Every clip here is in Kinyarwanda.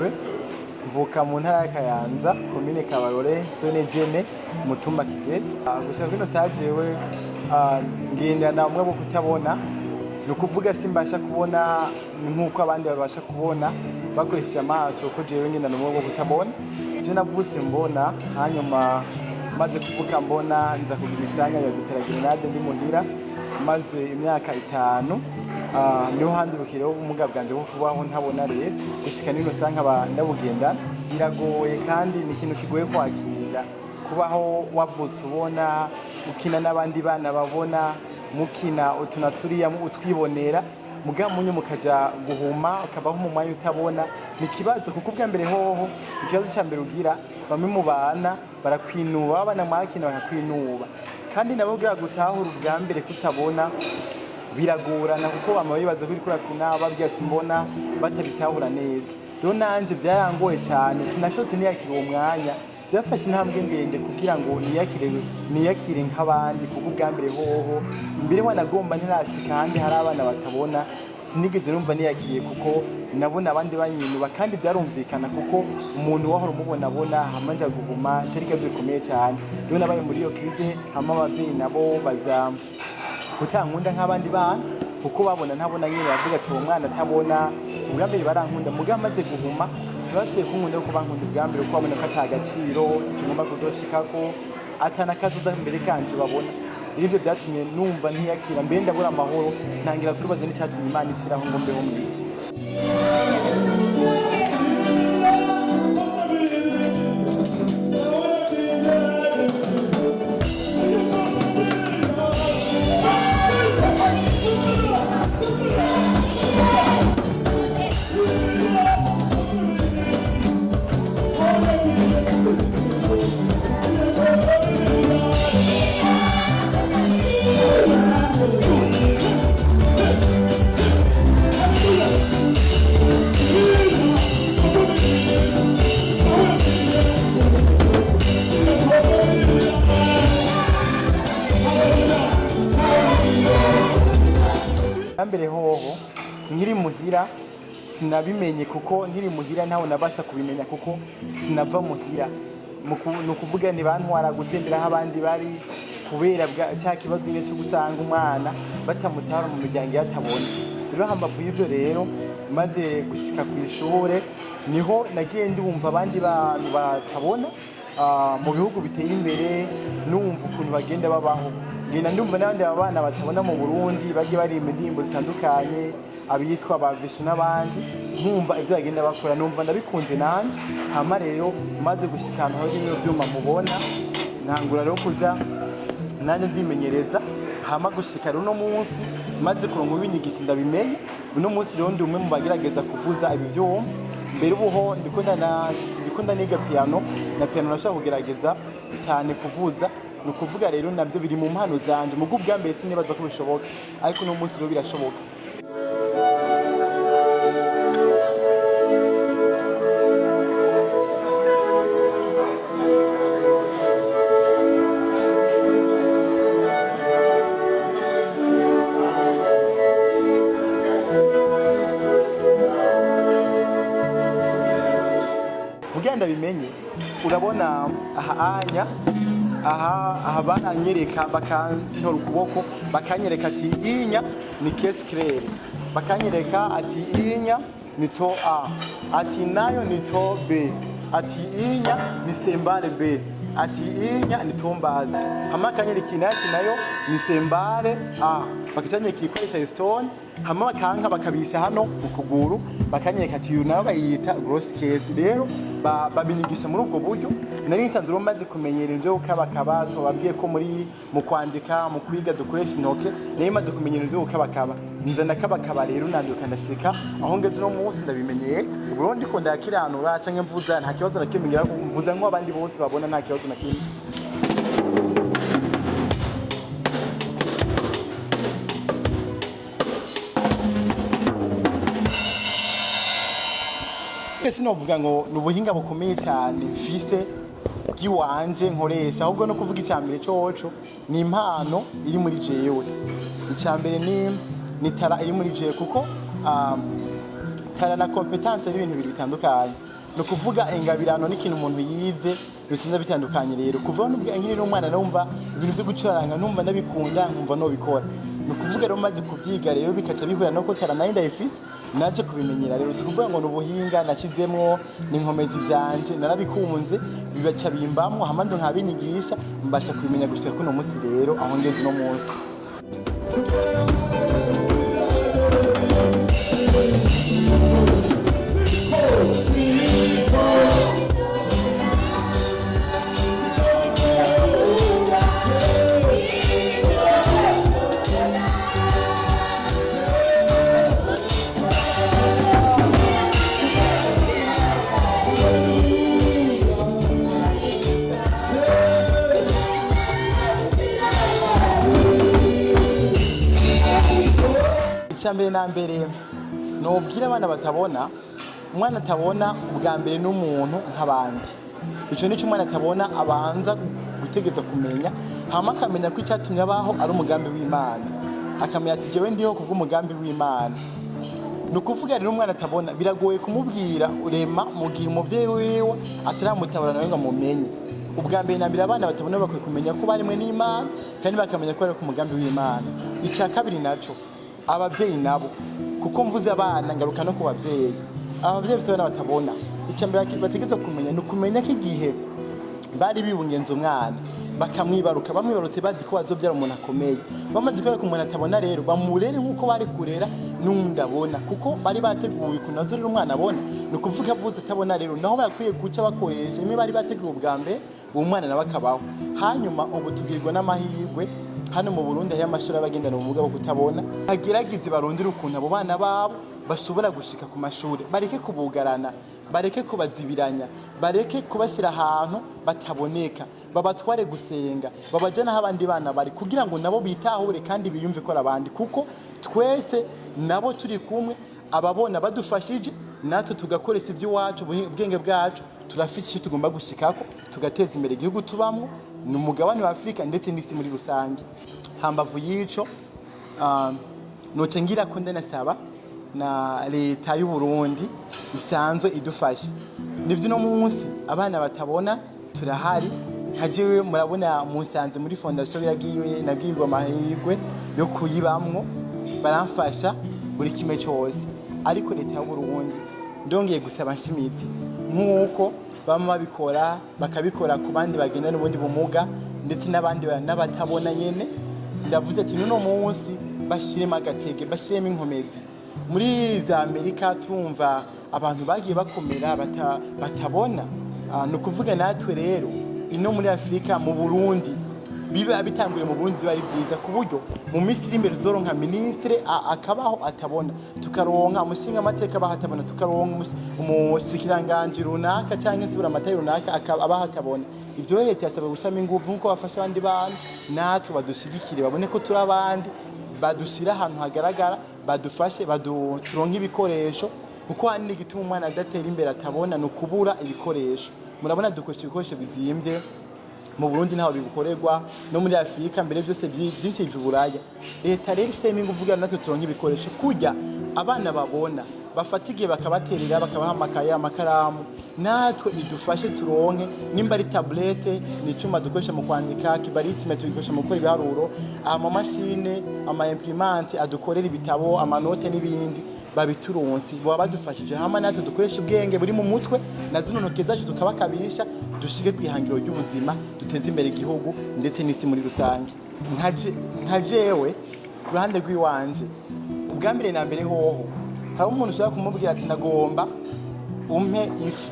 Josue mvuka mu ntara ya Kayanza komine Kabarore zone Jene mutumba Kigeli. Gushaka kino sajewe ngenda na umwe bo kutabona nukuvuga simbasha kubona nkuko abandi babasha kubona bakoresha amaso ko jewe ngenda na umwe bo kutabona. Je navutse mbona hanyuma maze kuvuka mbona nza kugira isanga ya dutera grenade ndi muhira maze imyaka 5 niho handurukire ubumuga bwanje bwo kubaho ntabona rero gushika nino sanka ndabugenda biragoye kandi ni ikintu kigoye kwakira kubaho wavutse ubona ukina n'abandi bana babona mukina utunaturiya utwibonera mugamunye mukaja guhuma ukabaho mu mwanya utabona ni kibazo kuko bwa mbere hoho ikibazo cya mbere ugira bamwe mu bana barakwinuba abana mwakina bakakwinuba kandi nabo bwa gutahura ubwa mbere kutabona biragorana kuko amabibaza kuri kurafise n'ababwiye simbona batabitahura neza. Rero nanje byarangoye cyane sinashotse niyakira uwo mwanya byafashe intambwe ndende kugira ngo niyakire nk'abandi kuko ubwa mbere hoho imbere wanagomba ntirashika kandi hari abana batabona sinigeze numva niyakiriye kuko nabona abandi banyinuba kandi byarumvikana kuko umuntu wahora umubona hamanja guhuma cyari kazo bikomeye cyane. Rero nabaye muri iyo krize hama abavyeyi nabo baza kutankunda nk'abandi bana kuko babona ntabona nyine bavuga ati uwo mwana atabona ubwa mbere barankunda muga maze guhuma bafite kunkunda ko bankunda ubwa mbere ko babona ko atagaciro kigomba kuzoshikako atana kazoza imbere kanje babona. Ibyo byatumye numva ntiyakira mbe ndabura amahoro ntangira kwibaza n'icyatumye Imana ishiraho ngo mbeho mwisi. Mbere hoho nkiri muhira sinabimenye kuko nkiri muhira ntaho nabasha kubimenya kuko sinava muhira nukuvuga ni bantwara gutembera aho abandi bari kubera cya kibazo nyine cyo gusanga umwana batamutara mu miryango yatabona. Rero hambavu y'ibyo rero maze gushika ku ishure niho nagiye ndumva abandi bantu batabona mu bihugu biteye imbere numva ukuntu bagenda babaho ngenda ndumva n'abandi abana batabona mu Burundi bagiye bari indirimbo zitandukanye abitwa bavishu n'abandi nkumva ivyo bagenda bakora numva ndabikunze nanje. Hama rero maze gushikana aho nyine byuma mubona ntangura rero kuza nanje ndimenyereza hama gushika rero no munsi maze kurongo binyigisha ndabimenye uno munsi rero ndi umwe mu bagerageza kuvuza ibi byuma mbere ubuho ndikunda niga piano na piano nashaka kugerageza cyane kuvuza nukuvuga rero nabyo biri mu mpano zanje mu bwa mbere sinibaza ko bishoboka ariko no munsi rero birashoboka. Ugenda bimenye urabona aha baranyereka bakantora ukuboko bakanyereka ati inya ni caisse claire bakanyereka ati inya ni to A ati nayo ni to B ati inya ni sembare B ati inya ni tombazi hama kanyereka inati nayo ni sembare A bakicanyeka ikoresha stone hama bakanka bakabisha hano mu kuguru bakanyereka ati uyu nayo bayita gross case. Rero babinyigisha muri ubwo buryo nari nsanzwe maze kumenyera ibyo ukabakaba twababwiye ko mu kwandika mu kwiga dukoresha intoke nari maze kumenyera ibyo ukabakaba nzana kabakaba rero nanduka ndashika aho ngeze no munsi ndabimenyeye ubu ndi ko ndakiranura canke mvuza nta kibazo nakimenyera mvuza nko abandi bose babona nta kibazo nakimwe. Sinovuga ngo nubuhinga bukomeye cyane mfise giwanje nkoresha ahubwo no kuvuga icyambere cyoco ni impano iri muri jewe. Icyambere ni tara iri muri jewe kuko tara na competence ari ibintu biri bitandukanye. no kuvuga ingabirano n'ikintu umuntu yize bisinda bitandukanye rero kuva nkiri n'umwana numva ibintu byo gucuranga numva ndabikunda nkumva no bikora no kuvuga rero maze kuvyiga rero bikaca bihura no ko kara nayo ndayifise naje kubimenyera rero sikuvuga ngo n'ubuhinga nakizemwo n'inkomezi zanje narabikunze bibaca bimbamwo hamando nkabinyigisha mbasha kubimenya gushika kuno musi rero aho ngeze no munsi. Icyambere na mbere nobwira abana batabona umwana atabona ubwa mbere n'umuntu nk'abandi ico nico umwana atabona abanza gutegeza kumenya hama akamenya ko icyatumye abaho ari umugambi w'Imana akamenya ati jewe ndiho kubw'umugambi w'Imana no kuvuga rero umwana atabona biragoye kumubwira urema mu gihe umuvyeyi wiwe ataramutabura nawe ngo amumenye ubwa mbere na mbere abana batabona bakwiye kumenya ko barimwe n'Imana kandi bakamenya ko ari ku mugambi w'Imana. Icya kabiri naco abavyeyi nabo kuko mvuze abana ngaruka no ku bavyeyi abavyeyi bose bana batabona icyambere bategezwe kumenya no kumenya ko igihe bari bibungenza umwana bakamwibaruka bamwibarutse bazi ko bazobyara umuntu akomeye bamaze kubera ko umuntu atabona rero bamurere nkuko bari kurera n'undabona kuko bari bateguye kunazurira umwana abona no kuvuga avuze atabona rero naho bakwiye guca bakoresha imwe bari bateguye ubwa mbere uwo mwana nawe akabaho hanyuma ubu tubwirwa n'amahirwe hano mu Burundi hari amashuri abagendana ubumuga bwo kutabona ageragize barondera ukuntu abo bana babo bashobora gushika ku mashuri bareke kubugarana bareke kubazibiranya bareke kubashyira ahantu bataboneka babatware gusenga babajana aho abandi bana bari kugira ngo nabo bitahure kandi biyumve ko abandi kuko twese nabo turi kumwe ababona badufashije natwe tugakoresha iby'iwacu ubwenge bwacu turafise icyo tugomba gushikako tugateza imbere igihugu tubamwo n'umugabane wa Afrika ndetse n'isi muri rusange. Hambavu yico noce ngira ko ndanasaba na leta y'u Burundi isanzwe idufasha nivyo no munsi abana batabona turahari hajewe murabona musanze muri fondation nagirwa amahirwe yo kuyibamwo baramfasha buri kimwe cyose ariko leta y'u Burundi ndongeye gusaba nshimitse nkuko bama babikora bakabikora ku bandi bagenda n'ubundi bumuga ndetse n'abandi n'abatabona nyene ndavuze ati no munsi bashiremo agatege bashiremo inkomezi muri za Amerika tumva abantu bagiye bakomera batabona no kuvuga natwe rero ino muri Afrika mu Burundi biba bitangure mu Burundi bari byiza ku buryo mu Misiri imbere zoronka ministre akabaho atabona tukaronka umushinga amateka bahatabona tukaronka umushikiranganje runaka cyangwa se buramatari runaka akabaho atabona ibyo leta yasaba gushama ingufu nko bafasha abandi bantu natwe badushigikire babone ko turi abandi badushira ahantu hagaragara badufashe turonke ibikoresho kuko hari n'igituma umwana adatera imbere atabona no kubura ibikoresho murabona dukoresha ibikoresho bizimbye mu Burundi naho bibukorerwa no muri Afrika mbere byose byinshi biburaya leta rero isema inguvuga natwe turonke ibikoresho kujya abana babona bafatigiye bakabaterera bakabaha amakaye amakaramu natwe idufashe turonke nimba ari tablette n'icuma dukoresha mu kwandika kibaritime tubikoresha mu gukora ibiharuro ama machine ama imprimante adukorera ibitabo amanote n'ibindi babituronsi baba badufashije hama natwe dukoresha ubwenge buri mu mutwe na zino ntoke zacu tukabakabisha dushike kwihangiro ry'ubuzima duteze imbere igihugu ndetse n'isi muri rusange nkajewe ku ruhande rw'iwanje ubwambere na mbere hoho hari umuntu ushaka kumubwira ati nagomba umpe ifi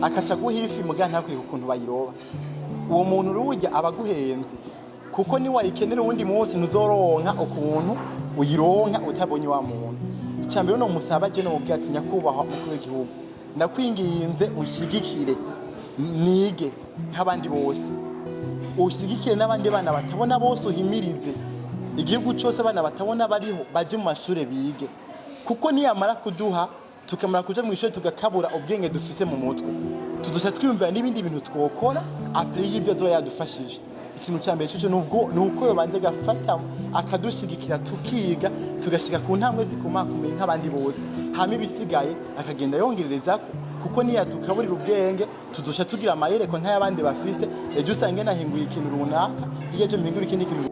akaca guha ifi muga ntakwiye ukuntu bayiroba uwo muntu urujya abaguhenze kuko ni wayikenera uwundi munsi ntuzoronka ukuntu uyironka utabonye wa muntu icyambere no musaba je no mubwira ati nyakubahwa umukuru w'igihugu ndakwinginze ushigikire nige nk'abandi bose ushigikire n'abandi bana batabona bose uhimirize igihugu cyose abana batabona bariho baje mu mashuri bige kuko niyamara kuduha tukamara kuja mu ishuri tugakabura ubwenge dufise mu mutwe tudusha twiyumvira n'ibindi bintu twokora apre y'ibyo zo yadufashije ikintu cyambere cyo nuko yobanze gafata akadushigikira tukiga tugashika ku ntambwe zikomakomeye nk'abandi bose hama ibisigaye akagenda yongerereza kuko niya tukaburira ubwenge tudusha tugira amayereko nk'ayabandi bafise ejo usange nahinguye ikintu runaka iyo ejo mpingura ikindi kintu